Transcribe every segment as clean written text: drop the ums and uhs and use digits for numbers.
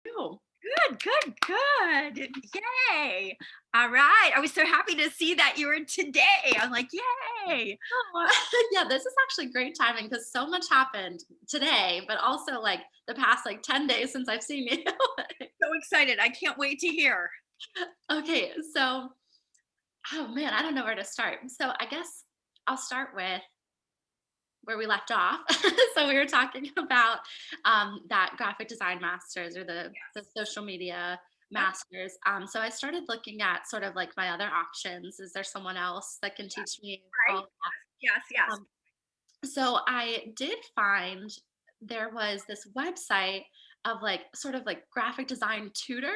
you? Good, good, good. Yay. All right. I was so happy to see that you were today. I'm like, yay. Oh, yeah, this is actually great timing because so much happened today, but also like the past like 10 days since I've seen you. So excited. I can't wait to hear. Okay, so oh man, I don't know where to start. So I guess I'll start with where we left off. So we were talking about that graphic design masters or the Yes. social media Yep. masters. So I started looking at sort of like my other options. Is there someone else that can Yes. teach me Right. all of that? Yes. Yes. Um, So I did find there was this website of like sort of like graphic design tutors.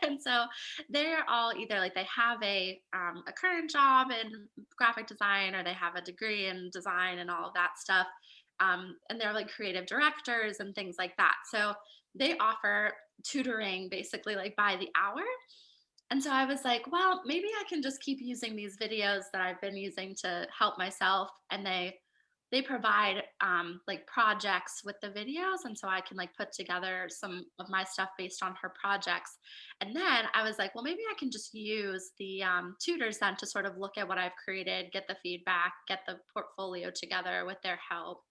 And so they're all either like they have a current job in graphic design or they have a degree in design and all of that stuff. And they're like creative directors and things like that. So they offer tutoring basically like by the hour. And so I was like, well, maybe I can just keep using these videos that I've been using to help myself. And they provide like projects with the videos, and so I can like put together some of my stuff based on her projects. And then I was like, well, maybe I can just use the tutors then to sort of look at what I've created, get the feedback, get the portfolio together with their help.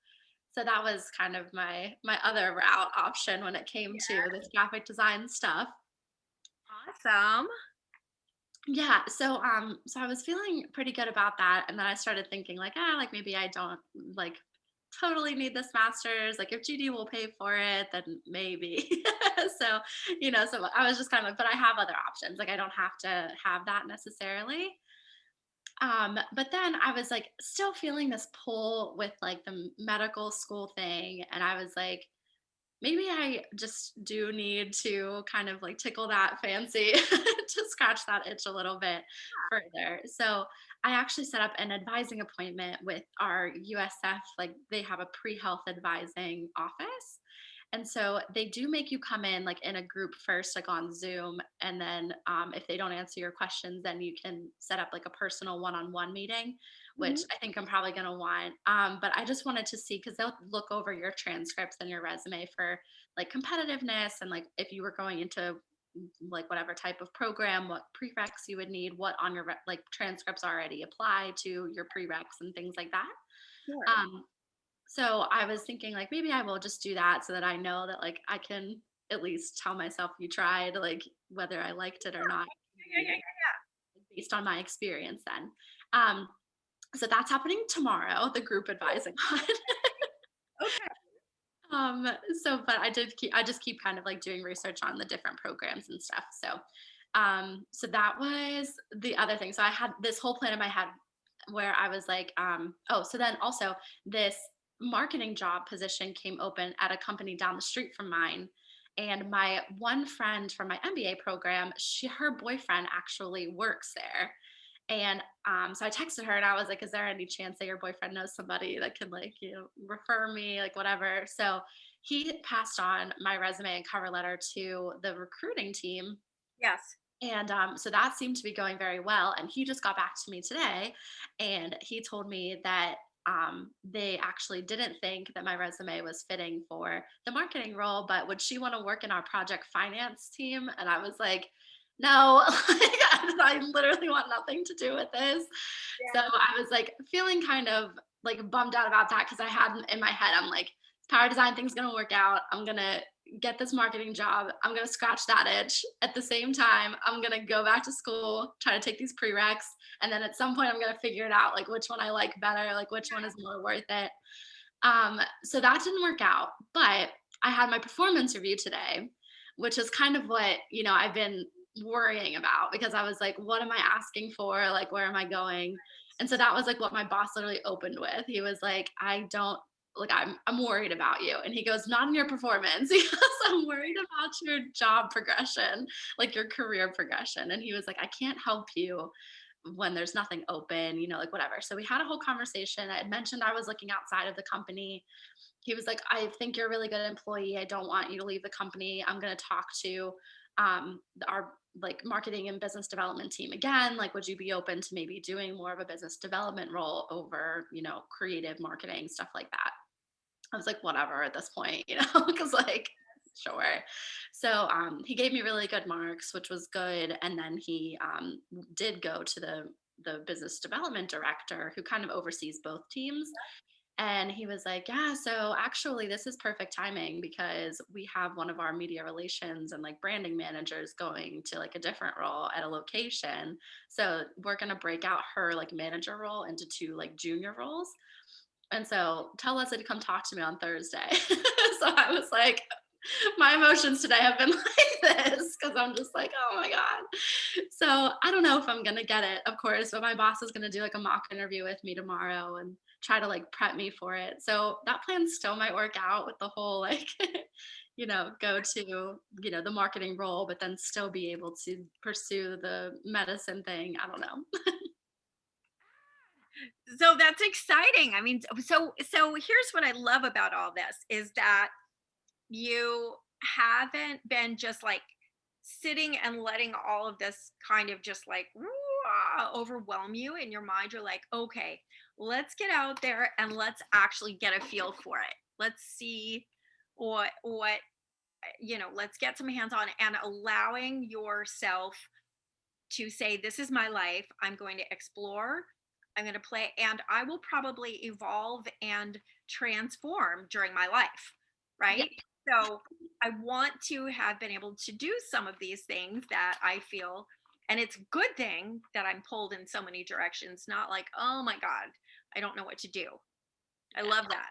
So that was kind of my other route option when it came to Yeah. this graphic design stuff. Awesome. Yeah, so I was feeling pretty good about that, and then I started thinking like, ah, like maybe I don't like totally need this master's. Like if GD will pay for it, then maybe. So, so I was just kind of like, but I have other options. Like I don't have to have that necessarily. But then I was like still feeling this pull with like the medical school thing, and I was like, maybe I just do need to kind of like tickle that fancy to scratch that itch a little bit further. So I actually set up an advising appointment with our USF. Like they have a pre health advising office. And so they do make you come in like in a group first, like on Zoom. And then if they don't answer your questions, then you can set up like a personal one on one meeting, which Mhm. I think I'm probably going to want. But I just wanted to see because they'll look over your transcripts and your resume for like competitiveness and like if you were going into like whatever type of program, what prereqs you would need, what on your like transcripts already apply to your prereqs and things like that. Sure. Um, so I was thinking like maybe I will just do that so that I know that like I can at least tell myself you tried, like whether I liked it or not, Yeah. Yeah. Yeah. based on my experience then. Um, so that's happening tomorrow, the group advising one. Yeah. Okay. But I just keep kind of like doing research on the different programs and stuff. So that was the other thing. So I had this whole plan in my head where I was like, oh, so then also this marketing job position came open at a company down the street from mine. And my one friend from my MBA program, her boyfriend actually works there. And so I texted her and I was like, is there any chance that your boyfriend knows somebody that can like, refer me, like whatever. So he passed on my resume and cover letter to the recruiting team. Yes. And so that seemed to be going very well. And he just got back to me today and he told me that they actually didn't think that my resume was fitting for the marketing role, but would she want to work in our project finance team? And I was like, no, I literally want nothing to do with this. So Yeah. I was like feeling kind of like bummed out about that because I had in my head, I'm like, power design thing's gonna work out. I'm gonna get this marketing job. I'm gonna scratch that itch. At the same time, I'm gonna go back to school, try to take these prereqs, and then at some point I'm gonna figure it out, like which one I like better, like which one is more worth it. So that didn't work out, but I had my performance review today, which is kind of what, I've been worrying about because I was like, what am I asking for? Like, where am I going? And so that was like what my boss literally opened with. He was like, I don't like I'm worried about you. And he goes, not in your performance. He goes, I'm worried about your job progression, like your career progression. And he was like, I can't help you when there's nothing open, like whatever. So we had a whole conversation. I had mentioned I was looking outside of the company. He was like, I think you're a really good employee. I don't want you to leave the company. I'm going to talk to our like marketing and business development team again. Like, would you be open to maybe doing more of a business development role over, creative marketing, stuff like that? I was like, whatever at this point, because like Sure. So he gave me really good marks, which was good. And then he did go to the business development director who kind of oversees both teams. And he was like, yeah, so actually, this is perfect timing because we have one of our media relations and like branding managers going to like a different role at a location. So we're going to break out her like manager role into two like junior roles. And so tell Leslie to come talk to me on Thursday. So I was like, my emotions today have been like this because I'm just like, oh my God. So I don't know if I'm gonna get it, of course, but my boss is gonna do like a mock interview with me tomorrow and try to like prep me for it. So that plan still might work out with the whole like, go to, the marketing role, but then still be able to pursue the medicine thing. I don't know. So that's exciting. I mean, so here's what I love about all this is that you haven't been just like sitting and letting all of this kind of just like overwhelm you in your mind. You're like, okay, let's get out there and let's actually get a feel for it. Let's see what let's get some hands on and allowing yourself to say, this is my life. I'm going to explore, I'm going to play, and I will probably evolve and transform during my life. Yeah. Right. So I want to have been able to do some of these things that I feel, and it's a good thing that I'm pulled in so many directions, not like, oh my God, I don't know what to do. I love that.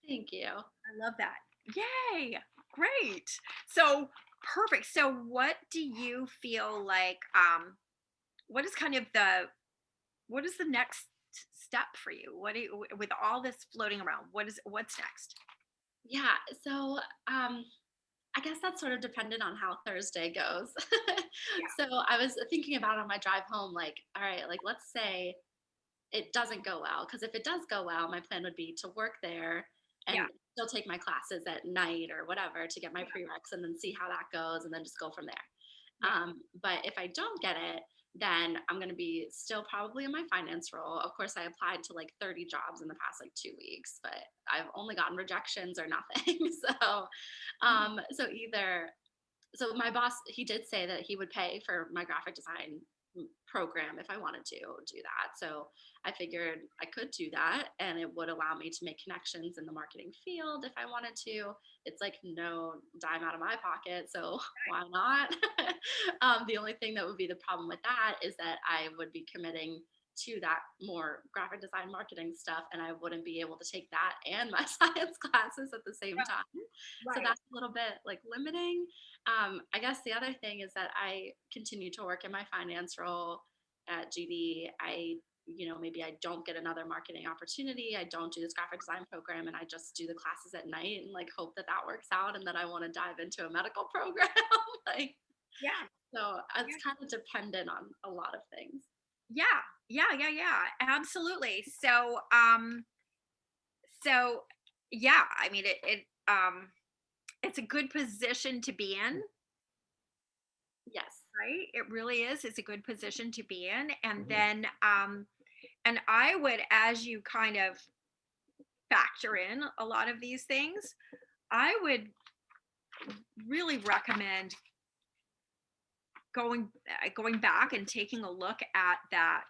Thank you. I love that. Yay. Great. So perfect. So what do you feel like what is kind of what is the next step for you? What do you, with all this floating around, what's next? Yeah. So I guess that's sort of dependent on how Thursday goes. Yeah. So I was thinking about on my drive home, like, all right, like let's say it doesn't go well. Because if it does go well, my plan would be to work there Yeah. and still take my classes at night or whatever to get my Yeah. prereqs and then see how that goes and then just go from there. Yeah. But if I don't get it, then I'm going to be still probably in my finance role. Of course, I applied to like 30 jobs in the past like 2 weeks, but I've only gotten rejections or nothing. So either so my boss, he did say that he would pay for my graphic design program if I wanted to do that. So I figured I could do that and it would allow me to make connections in the marketing field if I wanted to. It's like no dime out of my pocket. So why not? The only thing that would be the problem with that is that I would be committing to that more graphic design marketing stuff and I wouldn't be able to take that and my science classes at the same Yeah. time. So Right. that's a little bit like limiting. I guess the other thing is that I continue to work in my finance role at GD. Maybe I don't get another marketing opportunity. I don't do this graphic design program and I just do the classes at night and like hope that that works out and that I want to dive into a medical program. like, Yeah. so it's Yeah. kind of dependent on a lot of things. Yeah. Yeah. Yeah. Yeah. Absolutely. So yeah, I mean it's a good position to be in, Yes. right? It really is. It's a good position to be in. And then and I would, as you kind of factor in a lot of these things, I would really recommend going back and taking a look at that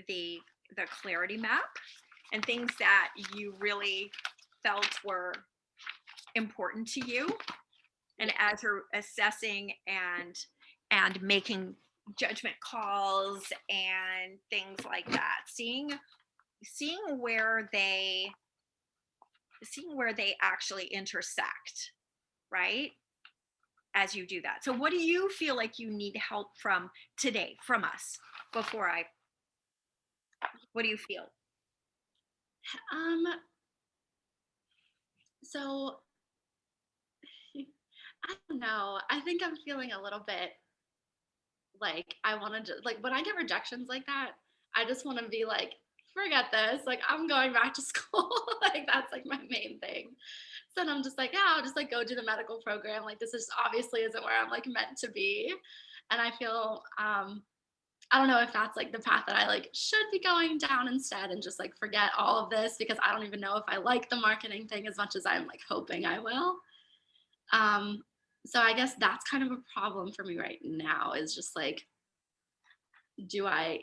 the the clarity map and things that you really felt were important to you, and Yeah. as you're assessing and making judgment calls and things like that, seeing where they actually intersect, right? As you do that. So what do you feel like you need help from today from us before I what do you feel? Um, so I don't know. I think I'm feeling a little bit like I want to like when I get rejections like that, I just want to be like, forget this. Like I'm going back to school. Like that's like my main thing. So then I'm just like, yeah, I'll just like go do the medical program. Like this is obviously isn't where I'm like meant to be. And I feel I don't know if that's like the path that I like should be going down instead and just like forget all of this because I don't even know if I like the marketing thing as much as I'm like hoping I will. So I guess that's kind of a problem for me right now is just like, do I,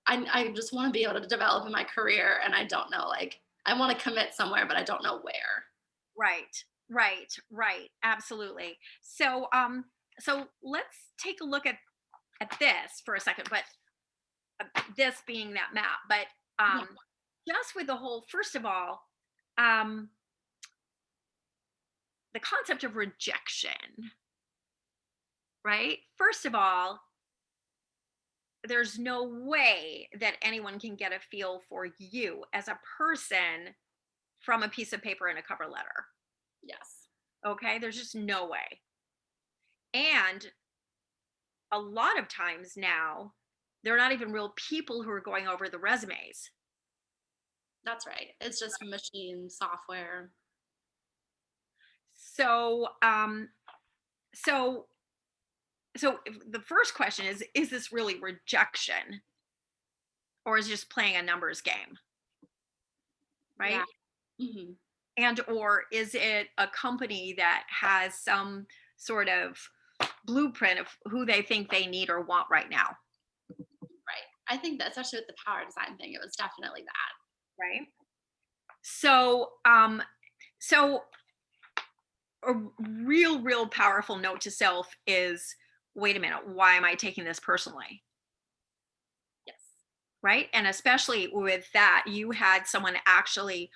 I just want to be able to develop in my career and I don't know, like, I want to commit somewhere, but I don't know where. Right, right, absolutely. So let's take a look at this for a second, but this being that map, but Yeah. just with the whole, first of all, um, the concept of rejection, right? First of all, there's no way that anyone can get a feel for you as a person from a piece of paper and a cover letter. Yes. Okay, there's just no way. And a lot of times now, they're not even real people who are going over the resumes. That's right. It's just machine software. So, so, so the first question is this really rejection or is it just playing a numbers game, Yeah. right? Hmm. And or is it a company that has some sort of blueprint of who they think they need or want right now, Right. I think that especially with the power design thing, it was definitely that. right? So, so a real powerful note to self is, wait a minute, why am I taking this personally? Yes. Right? And especially with that, you had someone actually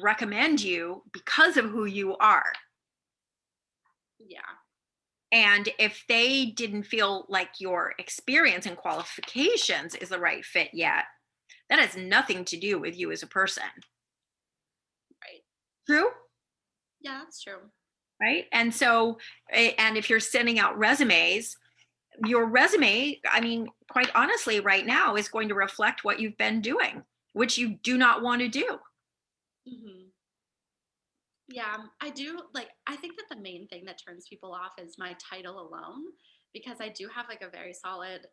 recommend you because of who you are. Yeah. And if they didn't feel like your experience and qualifications is the right fit yet, that has nothing to do with you as a person. Right. True? Yeah, that's true. Right? And so, and if you're sending out resumes, your resume, I mean, quite honestly, right now is going to reflect what you've been doing, which you do not want to do. Hmm. Yeah, I do like I think that the main thing that turns people off is my title alone because I do have like a very solid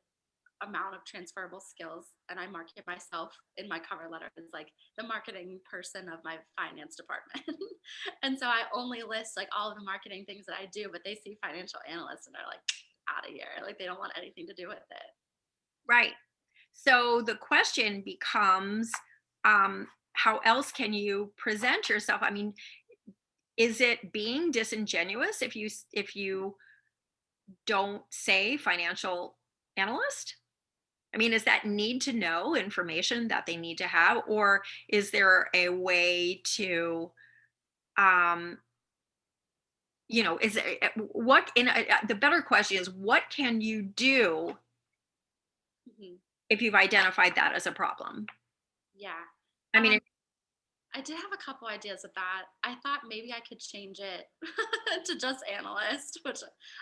amount of transferable skills and I market myself in my cover letter as like the marketing person of my finance department. And so I only list like all of the marketing things that I do, but they see financial analysts and they're like out of here. Like they don't want anything to do with it. Right. So the question becomes, how else can you present yourself? I mean, is it being disingenuous if you don't say financial analyst? I mean, is that need to know information that they need to have, or is there a way to, um, is it, what in the better question is what can you do Mhm. if you've identified that as a problem? Yeah. I mean, I did have a couple ideas with that. I thought maybe I could change it to just analyst, which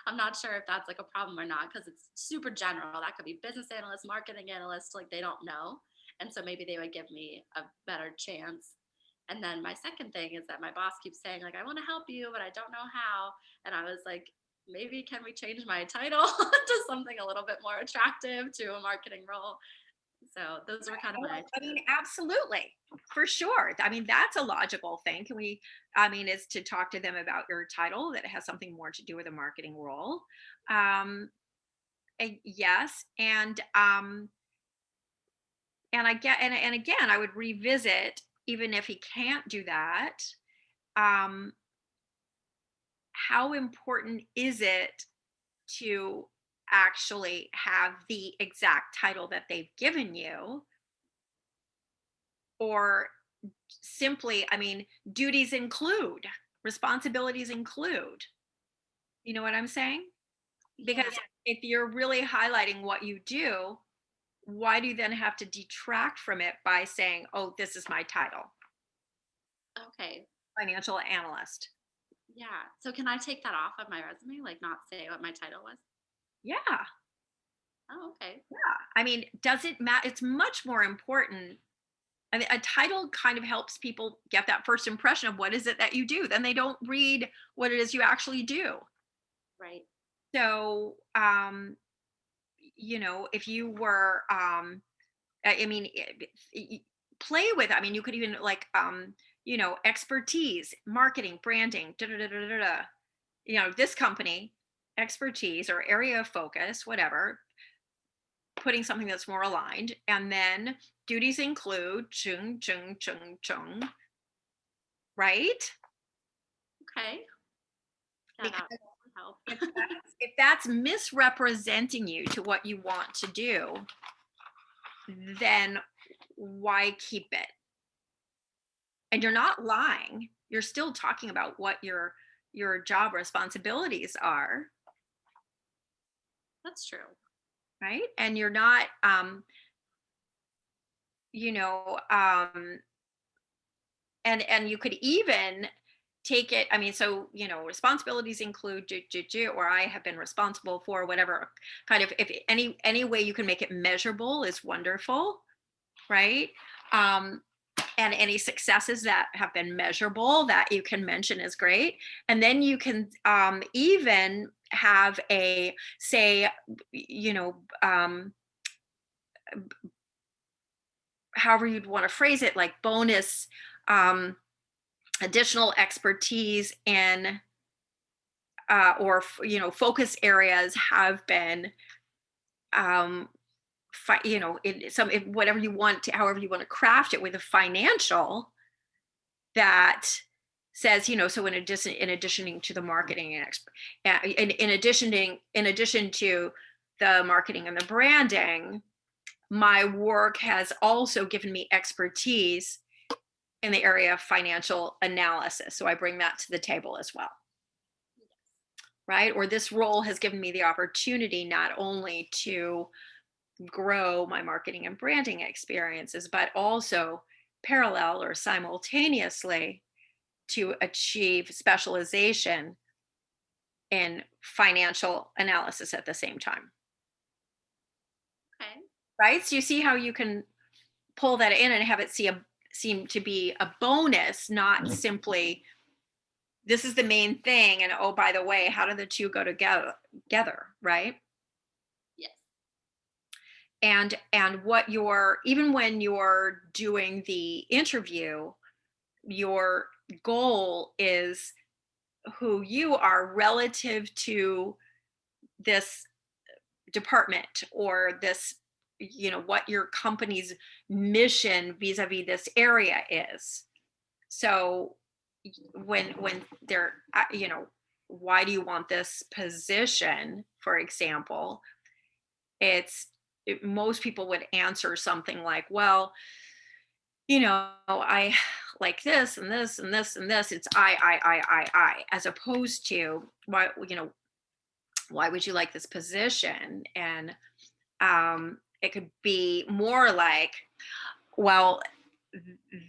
I'm not sure if that's like a problem or not because it's super general. That could be business analyst, marketing analyst, like they don't know. And so maybe they would give me a better chance. And then my second thing is that my boss keeps saying, like, I want to help you, but I don't know how. And I was like, maybe can we change my title to something a little bit more attractive to a marketing role? So those were kind of my oh, I mean, ideas. absolutely, for sure. I mean, that's a logical thing. Can we? I mean, is to talk to them about your title that has something more to do with a marketing role. Um, yes, and I get and again, I would revisit even if he can't do that. Um, how important is it to actually have the exact title that they've given you, or simply, I mean, duties include, responsibilities include. You know what I'm saying? Yeah. Because if you're really highlighting what you do, why do you then have to detract from it by saying, oh, this is my title, Okay. financial analyst? Yeah. So can I take that off of my resume? Like not say what my title was? Yeah. Oh, okay. Yeah. I mean, does it matter? It's much more important. I mean, a title kind of helps people get that first impression of what is it that you do. Then they don't read what it is you actually do. Right. So, if you were, I mean, play with. I mean, you could even like, expertise, marketing, branding, da da da da da da. this company, expertise or area of focus, whatever, putting something that's more aligned. And then duties include chung, chung, chung, chung, right? Okay. Yeah, Because that would help. if that's misrepresenting you to what you want to do, then why keep it? And you're not lying. You're still talking about what your job responsibilities are, That's true. right? And you're not you know and you could even take it. I mean, so responsibilities include or I have been responsible for whatever kind of, if any way you can make it measurable is wonderful, right? um and any successes that have been measurable that you can mention is great. And then you can even have a say, you know however you'd want to phrase it, like bonus, um additional expertise in focus areas have been, um in some, if whatever you want to, however you want to craft it, with a financial that says, so in addition to the marketing and in addition to the marketing and the branding, my work has also given me expertise in the area of financial analysis, so I bring that to the table as well, right? Or this role has given me the opportunity not only to grow my marketing and branding experiences, but also parallel or simultaneously to achieve specialization in financial analysis at the same time, Okay. right? So you see how you can pull that in and have it seem to be a bonus, not simply this is the main thing, and oh, by the way, how do the two go together, right? Yes. And what you're, even when you're doing the interview, your goal is who you are relative to this department, or this, what your company's mission vis-a-vis this area is. So when they're why do you want this position, for example, most people would answer something like, well, I like this and this and this and this. It's I, as opposed to why would you like this position? And it could be more like, well,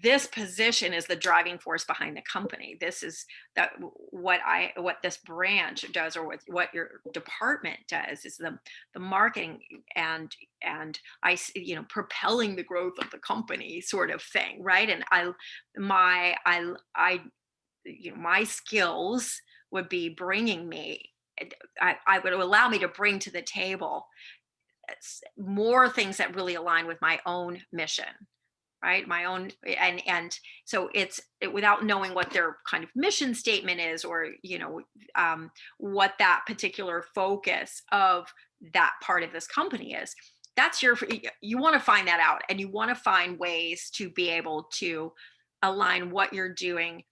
this position is the driving force behind the company. This is that what this branch does, or what your department does, is the marketing and propelling the growth of the company, sort of thing, right? And my skills would be bringing me, I would allow me to bring to the table more things that really align with my own mission, right? My own. And so without knowing what their kind of mission statement is, or what that particular focus of that part of this company is, that's you want to find that out, and you want to find ways to be able to align what you're doing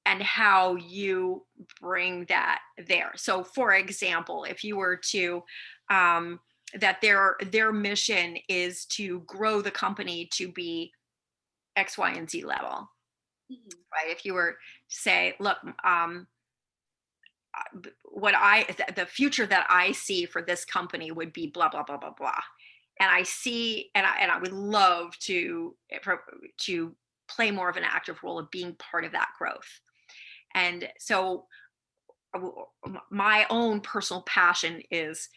and how you bring that there. So for example, if you were to that their mission is to grow the company to be X, Y, and Z level, Mhm. right? If you were to say, look, the future that I see for this company would be blah blah blah blah blah, and I see, and I would love to play more of an active role of being part of that growth. And so my own personal passion is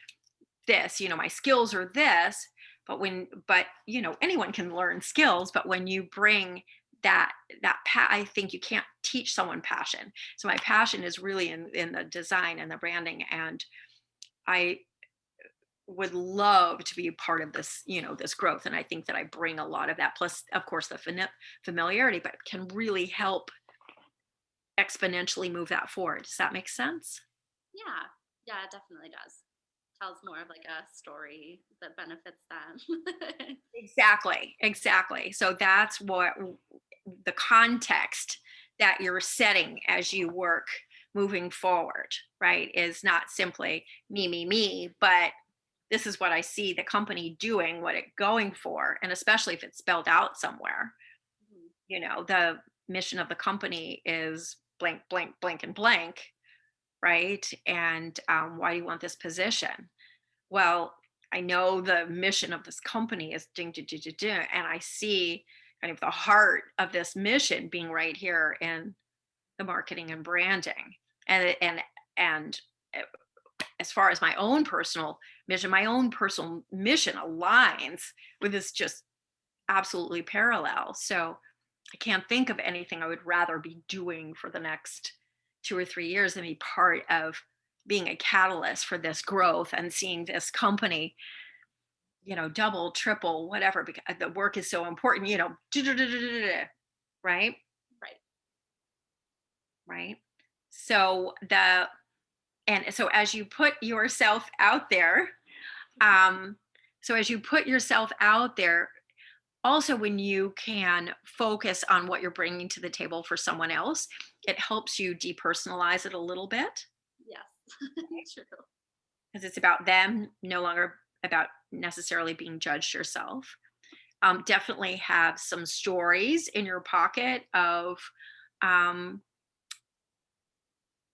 this, my skills are this. But anyone can learn skills, but when you bring I think you can't teach someone passion. So my passion is really in the design and the branding, and I would love to be a part of this, this growth. And I think that I bring a lot of that, plus of course the familiarity, but can really help exponentially move that forward. Does that make sense? Yeah. Yeah, it definitely does. Tells more of like a story that benefits them. Exactly, exactly. So that's what the context that you're setting as you work moving forward, right? Is not simply me, but this is what I see the company doing, what it going for, and especially if it's spelled out somewhere. Mhm. The mission of the company is blank, blank, blank, and blank, right? And why do you want this position? Well, I know the mission of this company is ding, ding, ding, ding, ding, and I see kind of the heart of this mission being right here in the marketing and branding. And uh, as far as my own personal mission, my own personal mission aligns with this, just absolutely parallel. So I can't think of anything I would rather be doing for the next 2 or 3 years than be part of being a catalyst for this growth and seeing this company, double, triple, whatever, because the work is so important, right? Right. Right. So so as you put yourself out there, um, also when you can focus on what you're bringing to the table for someone else, it helps you depersonalize it a little bit Yes. True. because it's about them, no longer about necessarily being judged yourself. Definitely have some stories in your pocket of um,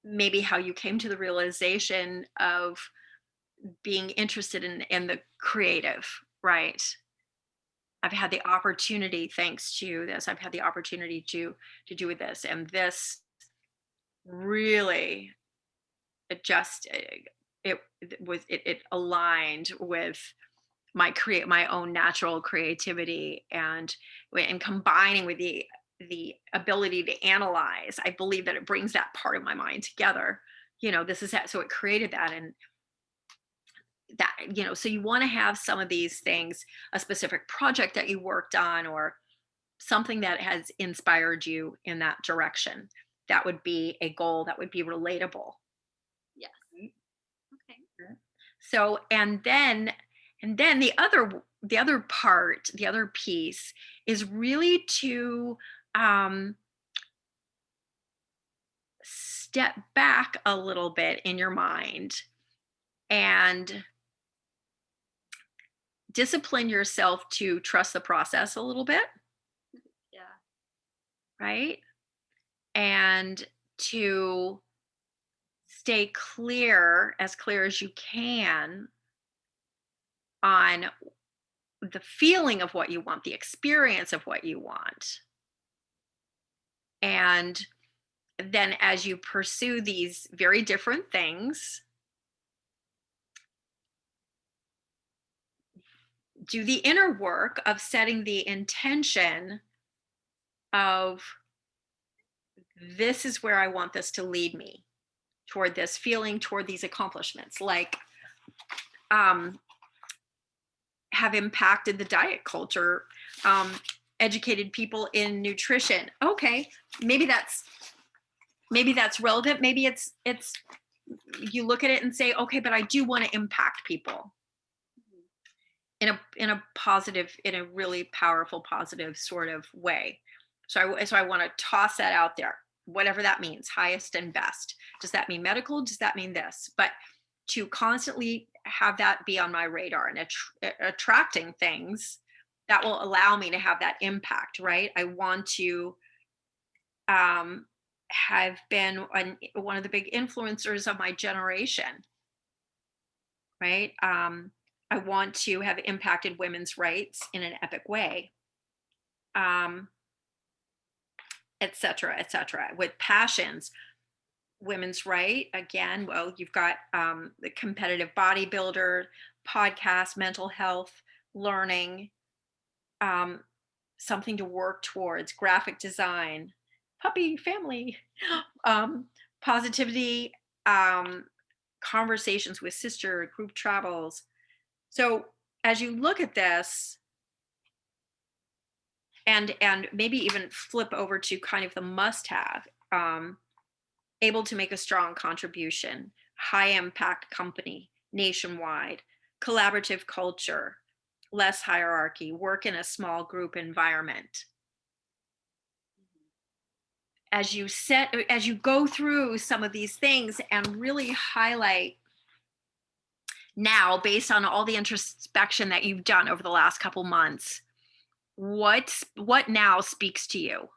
maybe how you came to the realization of being interested in the creative, right? I've had the opportunity, thanks to this, I've had the opportunity to do with this, and this really, it just it aligned with my own natural creativity, and combining with the ability to analyze. I believe that it brings that part of my mind together. This is that, so it created that, and that, so you want to have some of these things, a specific project that you worked on, or something that has inspired you in that direction. That would be a goal that would be relatable. Yes. Right? Okay. So, and then the other piece is really to um, step back a little bit in your mind and discipline yourself to trust the process a little bit, Yeah. right? And to stay clear as you can on the feeling of what you want, the experience of what you want. And then as you pursue these very different things, do the inner work of setting the intention of, this is where I want this to lead me, toward this feeling, toward these accomplishments, like um, have impacted the diet culture, um, educated people in nutrition. Okay, maybe that's relevant. Maybe it's you look at it and say, okay, but I do want to impact people Mhm. in a positive, in a really powerful, positive sort of way. So I want to toss that out there, whatever that means, highest and best. Does that mean medical? Does that mean this? But to constantly have that be on my radar and attracting things that will allow me to have that impact, right? I want to um, have been one of the big influencers of my generation, right? I want to have impacted women's rights in an epic way, um, et cetera, with passions. Women's right, again, well, you've got the competitive bodybuilder, podcast, mental health, learning, um, something to work towards, graphic design, puppy family, um, positivity, um, conversations with sister, group travels. So as you look at this, and maybe even flip over to kind of the must have, able to make a strong contribution, high impact company, nationwide, collaborative culture, less hierarchy, work in a small group environment. As you go through some of these things and really highlight now, based on all the introspection that you've done over the last couple months, what now speaks to you?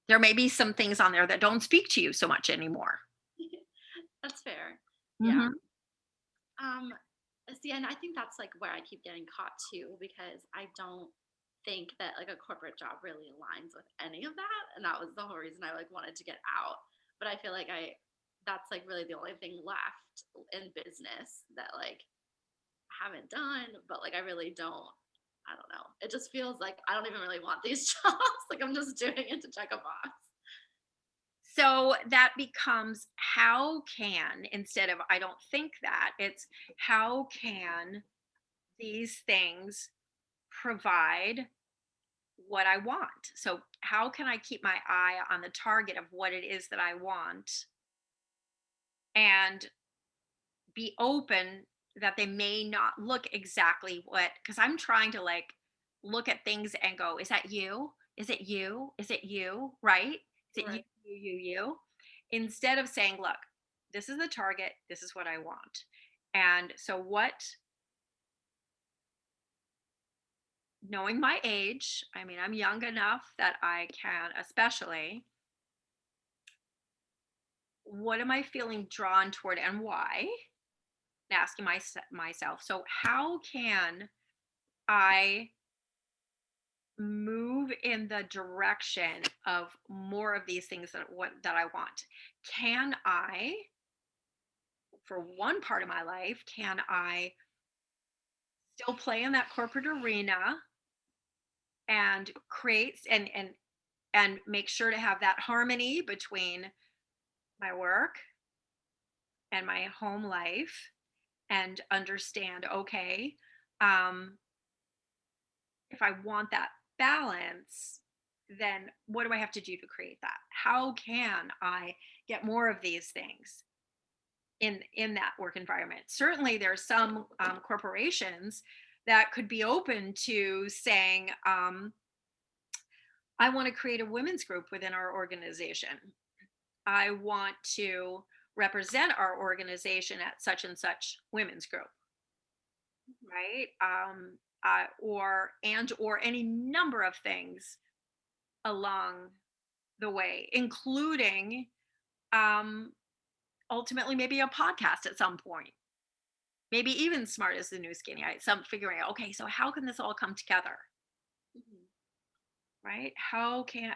There may be some things on there that don't speak to you so much anymore. That's fair. Yeah. Mhm. Um, See, and I think that's like where I keep getting caught too, because I don't think that like a corporate job really aligns with any of that. And that was the whole reason I like wanted to get out. But I feel like that's like really the only thing left in business that like I haven't done, but like I really don't. I don't know. It just feels like I don't even really want these jobs. Like I'm just doing it to check a box. So that becomes, how can, instead of I don't think that, it's how can these things provide what I want? So how can I keep my eye on the target of what it is that I want and be open that they may not look exactly what, because I'm trying to like look at things and go, is that you? Is it you? Is it you? Right? Is it you, Right. you? Instead of saying, look, this is the target, this is what I want. And so, knowing my age, I mean, I'm young enough that I can, especially, what am I feeling drawn toward and why? Asking myself, so how can I move in the direction of more of these things that I want? Can I, for one part of my life, can I still play in that corporate arena and create and make sure to have that harmony between my work and my home life, and understand, okay, um if I want that balance, then what do I have to do to create that? How can I get more of these things in that work environment? Certainly, there's some corporations that could be open to saying, I want to create a women's group within our organization. I want to represent our organization at such and such women's group, right? Or any number of things along the way, including um, ultimately maybe a podcast at some point. Maybe even smart as the new skinny. Some figuring out, okay, so how can this all come together, Mhm. right? How can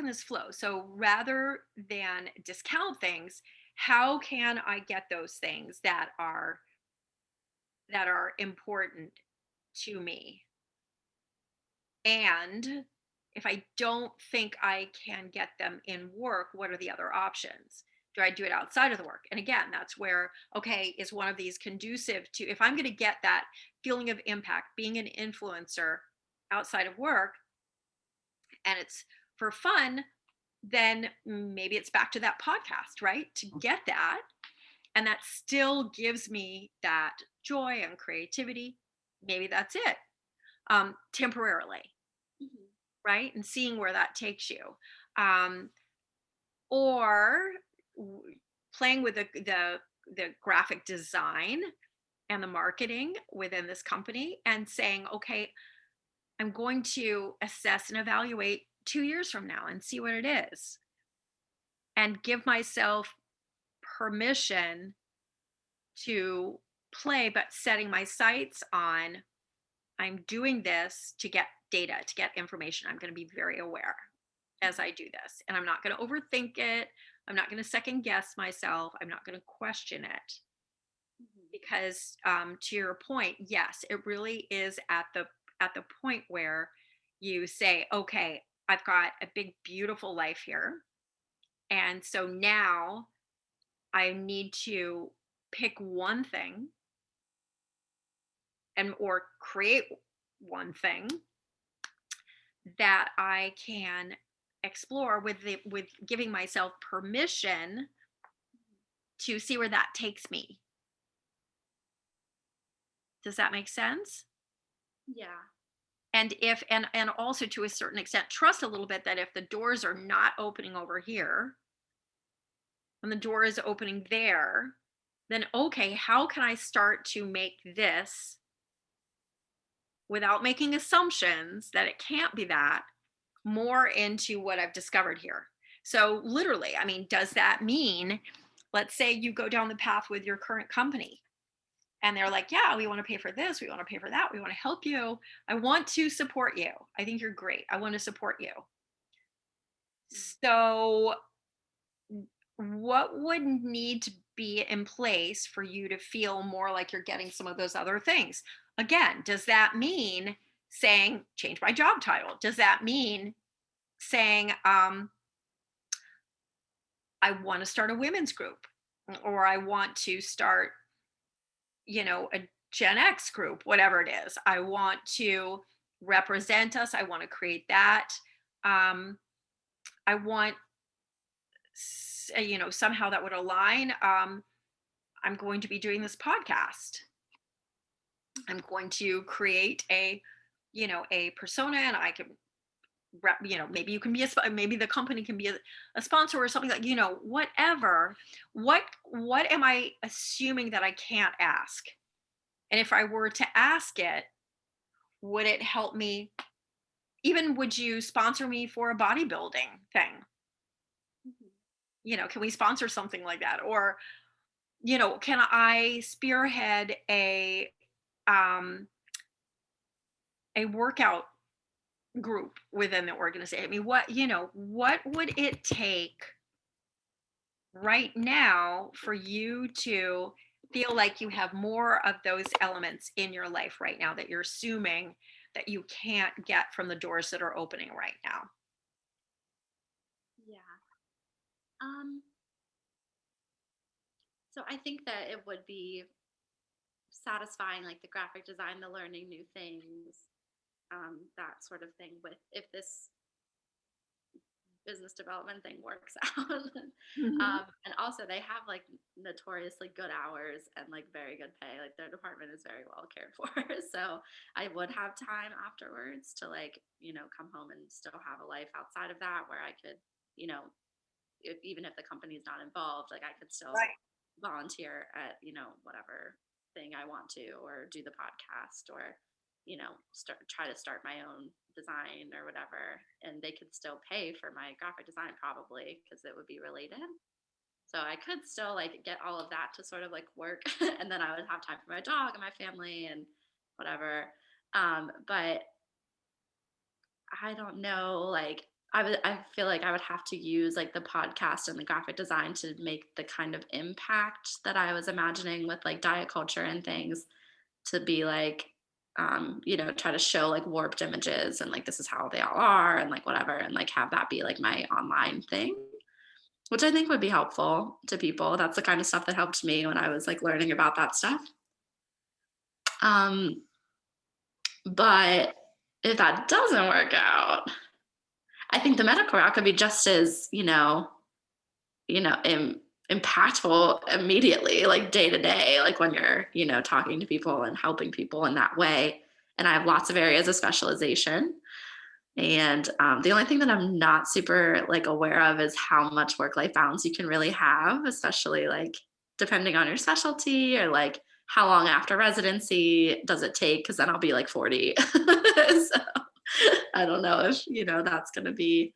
this flow? So rather than discount things, how can I get those things that are important to me? And if I don't think I can get them in work, what are the other options? Do I do it outside of the work? And again, that's where, okay, is one of these conducive to, if I'm going to get that feeling of impact, being an influencer outside of work, and it's for fun, then maybe it's back to that podcast, right? To get that. And that still gives me that joy and creativity. Maybe that's it, temporarily, Mhm. right? And seeing where that takes you. Um, or playing with the graphic design and the marketing within this company and saying, okay, I'm going to assess and evaluate 2 years from now and see what it is, and give myself permission to play, but setting my sights on, I'm doing this to get data, to get information. I'm going to be very aware as I do this, and I'm not going to overthink it. I'm not going to second guess myself. I'm not going to question it, Mhm. because to your point, yes, it really is at the point where you say, okay, I've got a big beautiful life here, and so now I need to pick one thing and or create one thing that I can explore with giving myself permission to see where that takes me. Does that make sense? Yeah. And if and also to a certain extent trust a little bit that if the doors are not opening over here and the door is opening there, then okay, how can I start to make this without making assumptions that it can't be that more into what I've discovered here? So literally, I mean, does that mean, let's say you go down the path with your current company and they're like, yeah, we want to pay for this, we want to pay for that, we want to help you, I want to support you, I think you're great, I want to support you. Mhm. So what would need to be in place for you to feel more like you're getting some of those other things? Again, does that mean saying change my job title? Does that mean saying I want to start a women's group, or I want to start, a Gen X group, whatever it is. I want to represent us. I want to create that. Um, I want, somehow that would align. I'm going to be doing this podcast. I'm going to create a persona, and I can, maybe you can be maybe the company can be a sponsor or something, like, whatever. What am I assuming that I can't ask? And if I were to ask it, would it help me? Even would you sponsor me for a bodybuilding thing? Mhm. Can we sponsor something like that? Or, can I spearhead um a workout group within the organization? I mean, what would it take right now for you to feel like you have more of those elements in your life right now that you're assuming that you can't get from the doors that are opening right now? Yeah. Um, so I think that it would be satisfying, like the graphic design, the learning new things, that sort of thing. With if this business development thing works out. Mhm. And also, they have like notoriously good hours and like very good pay. Like their department is very well cared for. So I would have time afterwards to like, come home and still have a life outside of that where I could, you know, even if the company's not involved, like I could still Right. volunteer at, whatever thing I want to, or do the podcast, or, try to start my own design or whatever. And they could still pay for my graphic design probably because it would be related. So I could still like get all of that to sort of like work and then I would have time for my dog and my family and whatever. But I don't know, like I feel like I would have to use like the podcast and the graphic design to make the kind of impact that I was imagining with like diet culture and things, to be like try to show like warped images and like this is how they all are and like whatever, and like have that be like my online thing, which I think would be helpful to people. That's the kind of stuff that helped me when I was like learning about that stuff. Um but if that doesn't work out, I think the medical route could be just as, impactful immediately, like day to day, like when you're, talking to people and helping people in that way. And I have lots of areas of specialization. And the only thing that I'm not super like aware of is how much work life balance you can really have, especially like depending on your specialty, or like how long after residency does it take? Because then I'll be like 40. So I don't know if, that's going to be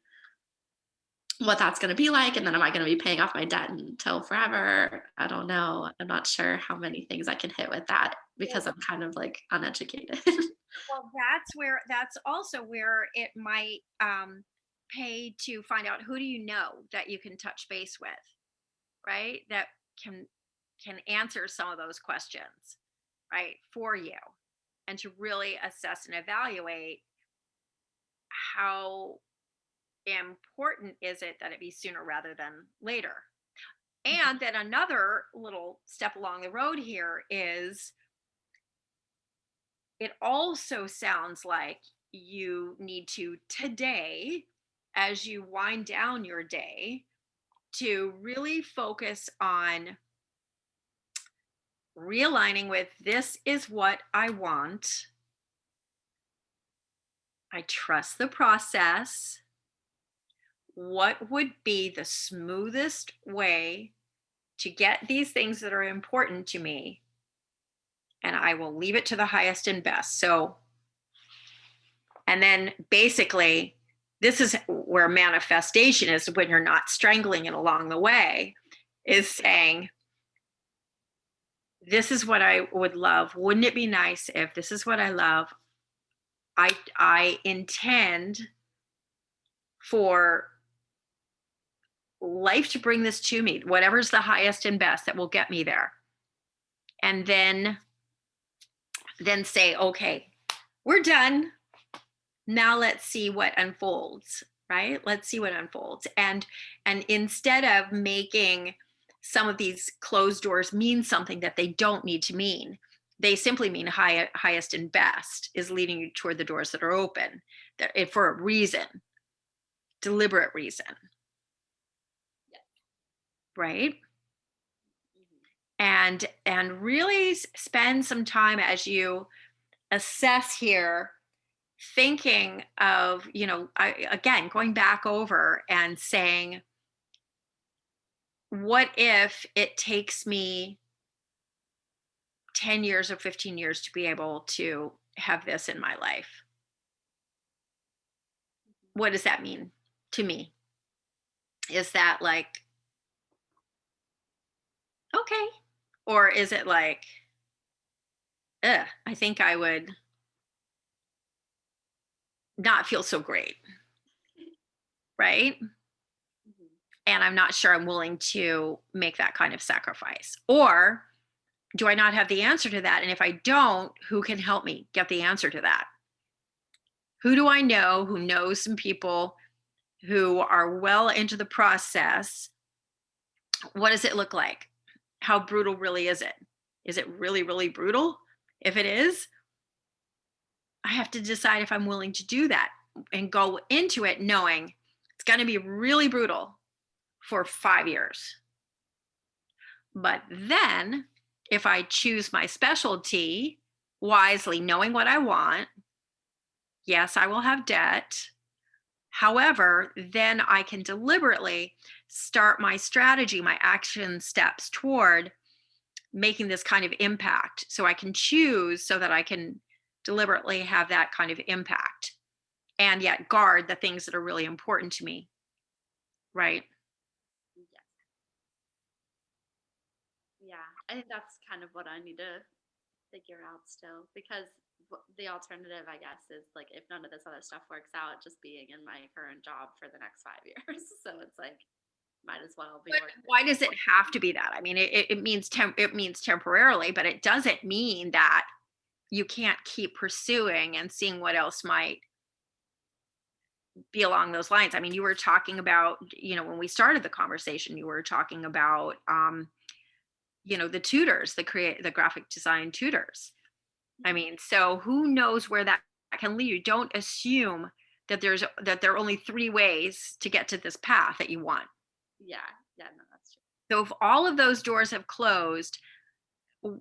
what that's going to be like. And then am I going to be paying off my debt until forever? I don't know. I'm not sure how many things I can hit with that because I'm kind of like uneducated. Well, that's also where it might pay to find out who do you know that you can touch base with, right? That can can answer some of those questions, right, for you, and to really assess and evaluate how important is it that it be sooner rather than later. And then another little step along the road here is, it also sounds like you need to today as you wind down your day to really focus on realigning with this is what I want. I trust the process. What would be the smoothest way to get these things that are important to me? And I will leave it to the highest and best. So, and then basically, this is where manifestation is when you're not strangling it along the way, is saying, this is what I would love. Wouldn't it be nice if this is what I love? I intend for life to bring this to me, whatever's the highest and best that will get me there. And then say, okay, we're done. Now let's see what unfolds, right? Let's see what unfolds. And instead of making some of these closed doors mean something that they don't need to mean, they simply mean highest and best is leading you toward the doors that are open for a reason, deliberate reason, Yeah. right? Mhm. And really spend some time as you assess here, thinking of, again, going back over and saying, what if it takes me 10 years or 15 years to be able to have this in my life? What does that mean to me? Is that like, okay? Or is it like, I think I would not feel so great, right? Mhm. And I'm not sure I'm willing to make that kind of sacrifice. Or do I not have the answer to that? And if I don't, who can help me get the answer to that? Who do I know who knows some people who are well into the process? What does it look like? How brutal really is it? Is it really, really brutal? If it is, I have to decide if I'm willing to do that and go into it knowing it's going to be really brutal for 5 years. But then, if I choose my specialty wisely, knowing what I want, yes, I will have debt. However, then I can deliberately start my strategy, my action steps toward making this kind of impact. So I can choose so that I can deliberately have that kind of impact and yet guard the things that are really important to me. Right. Yeah. Yeah. I think that's kind of what I need to figure out still, because the alternative, I guess, is like if none of this other stuff works out, just being in my current job for the next 5 years. So it's like, might as well be But working. why does it have to be that? I mean, it means it means temporarily, but it doesn't mean that you can't keep pursuing and seeing what else might be along those lines. I mean, you were talking about, when we started the conversation, you were talking about, the tutors, the graphic design tutors. I mean, so who knows where that can lead you? Don't assume that there are only three ways to get to this path that you want. Yeah. Yeah. No, that's true. So if all of those doors have closed,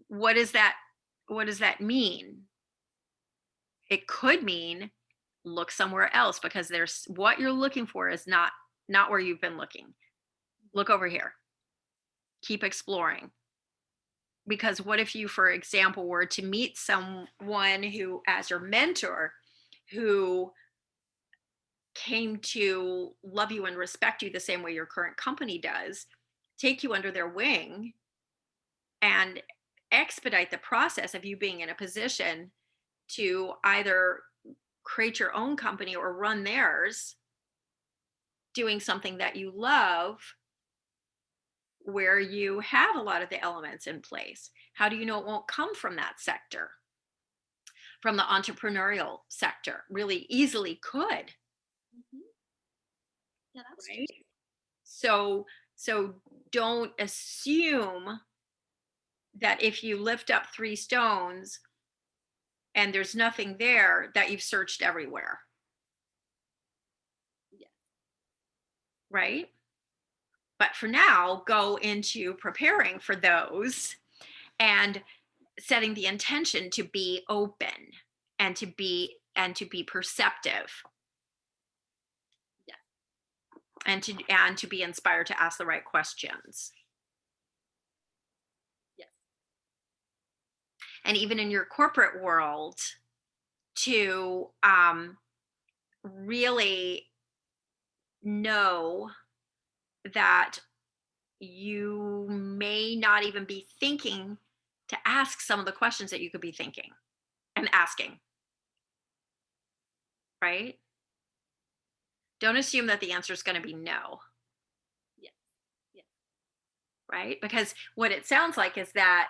what is that? What does that mean? It could mean look somewhere else because there's what you're looking for is not where you've been looking. Look over here. Keep exploring. Because what if you, for example, were to meet someone who, as your mentor, who came to love you and respect you the same way your current company does, take you under their wing and expedite the process of you being in a position to either create your own company or run theirs, doing something that you love, where you have a lot of the elements in place. How do you know it won't come from that sector? From the entrepreneurial sector? Really easily could, Hmm. Yeah, that's true. right? So don't assume that if you lift up three stones and there's nothing there, that you've searched everywhere. Yeah. right? But for now, go into preparing for those and setting the intention to be open and to be perceptive Yeah. and to be inspired to ask the right questions. Yes. And even in your corporate world, to really know that you may not even be thinking to ask some of the questions that you could be thinking and asking, right? Don't assume that the answer is going to be no, Yeah. Yeah. right? Because what it sounds like is that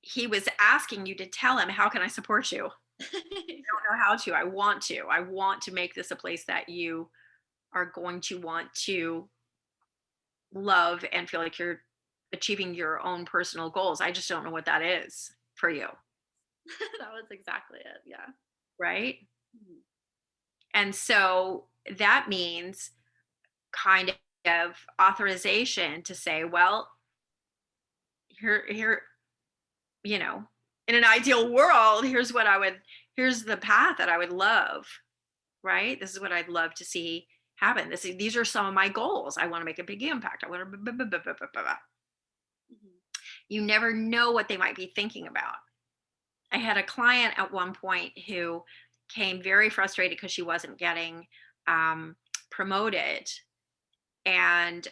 he was asking you to tell him, how can I support you? I Yeah. don't know how to. I want to. I want to make this a place that you are going to want to love and feel like you're achieving your own personal goals. I just don't know what that is for you, That was exactly it. Yeah. right? Mhm. And so that means kind of authorization to say, well, here, you know, in an ideal world, here's the path that I would love, right? This is what I'd love to see happen. These are some of my goals. I want to make a big impact. I want to. Mhm. You never know what they might be thinking about. I had a client at one point who came very frustrated because she wasn't getting um, promoted. And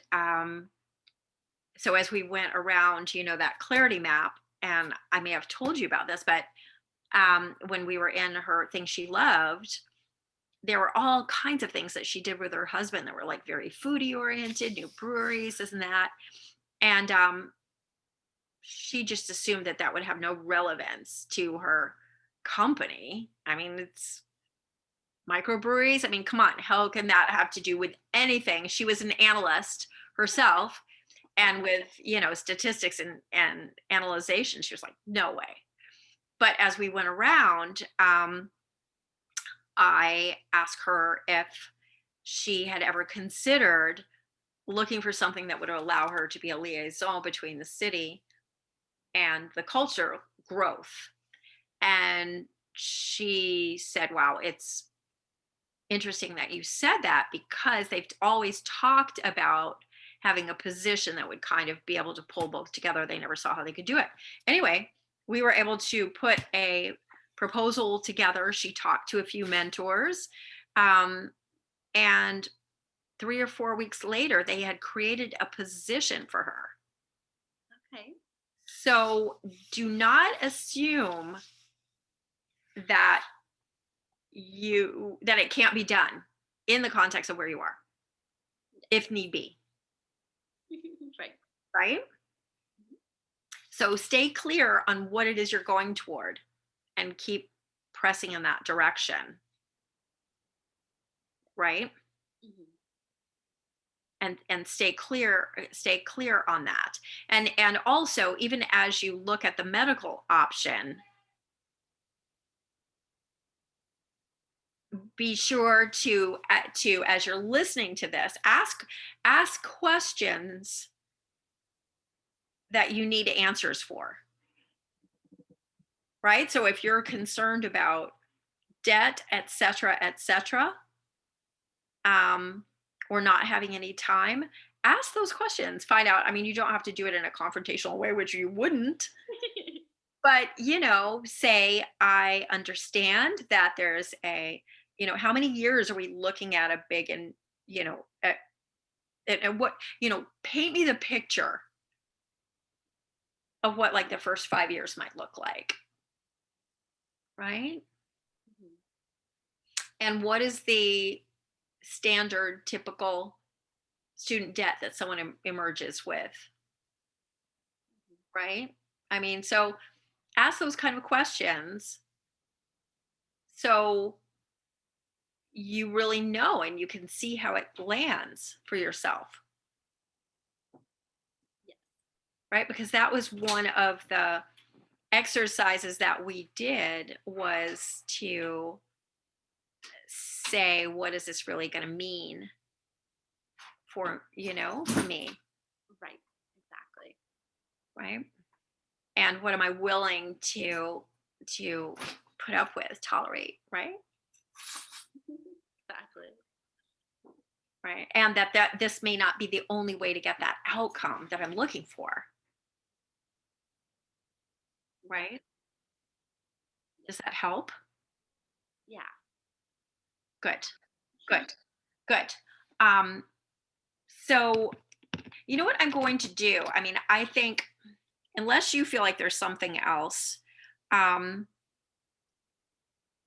so as we went around, that clarity map, and I may have told you about this, but when we were in her thing she loved, there were all kinds of things that she did with her husband that were like very foodie oriented, new breweries, this and that. And she just assumed that that would have no relevance to her company. I mean, it's microbreweries. I mean, come on, how can that have to do with anything? She was an analyst herself, and with statistics and analyzation, she was like, no way. But as we went around, I asked her if she had ever considered looking for something that would allow her to be a liaison between the city and the culture growth. And she said, wow, it's interesting that you said that, because they've always talked about having a position that would kind of be able to pull both together. They never saw how they could do it. Anyway, we were able to put a proposal together. She talked to a few mentors. Um, and 3 or 4 weeks later, they had created a position for her. Okay. So do not assume that that it can't be done in the context of where you are, if need be, Right. right? So stay clear on what it is you're going toward and keep pressing in that direction, right? Mhm. And stay clear on that. And also, even as you look at the medical option, be sure to, as you're listening to this, ask questions that you need answers for, right? So if you're concerned about debt, et cetera, um, or not having any time, ask those questions. Find out. I mean, you don't have to do it in a confrontational way, which you wouldn't, but say, I understand that there's how many years are we looking at a big and you know, uh, and what paint me the picture of what like the first 5 years might look like, right? Mhm. And what is the standard, typical student debt that someone emerges with, right? I mean, so ask those kind of questions so you really know and you can see how it lands for yourself, Yeah. right? Because that was one of the exercises that we did, was to say, what is this really going to mean for me, Right. Exactly. right? And what am I willing to put up with, tolerate, right? Exactly. Right. And that this may not be the only way to get that outcome that I'm looking for, right? Does that help? Yeah. Good. Good. Good. Um, so you know what I'm going to do? I mean, I think unless you feel like there's something else, um,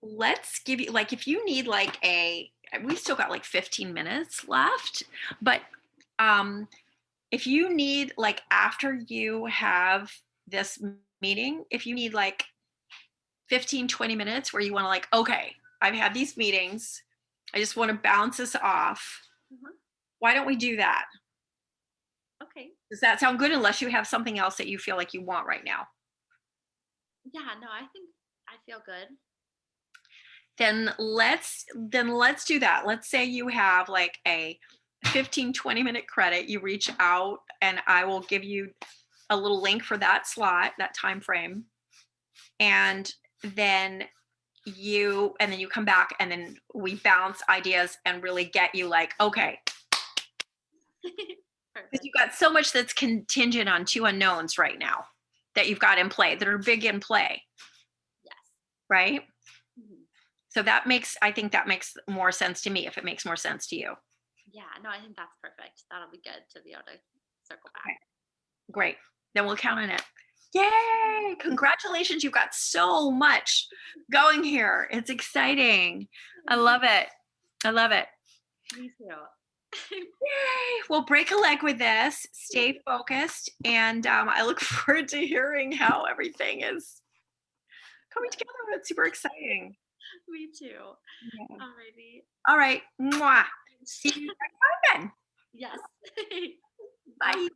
let's give you like if you need like a we still got like 15 minutes left, but um if you need like after you have this meeting, if you need like 15-20 minutes where you want to like, okay, I've had these meetings, I just want to bounce this off, Mhm. why don't we do that? Okay. Does that sound good unless you have something else that you feel like you want right now? Yeah, no, I think I feel good. Then let's do that. Let's say you have like a 15-20 minute credit, you reach out and I will give you a little link for that slot, that time frame. And then you come back and then we bounce ideas and really get you like, okay, because Perfect. you've got so much that's contingent on two unknowns right now that you've got in play that are big in play, Yes. right? Mhm. So I think that makes more sense to me if it makes more sense to you. Yeah, no, I think that's perfect. That'll be good to be able to circle back. Okay, great. Then we'll count on it. Yay! Congratulations. You've got so much going here. It's exciting. I love it. I love it. Me too. Yay! We'll break a leg with this. Stay focused. And I look forward to hearing how everything is coming Yes, together. It's super exciting. me too. Yeah. Alrighty. All right. Mwah. See you next time then. Yes. Bye.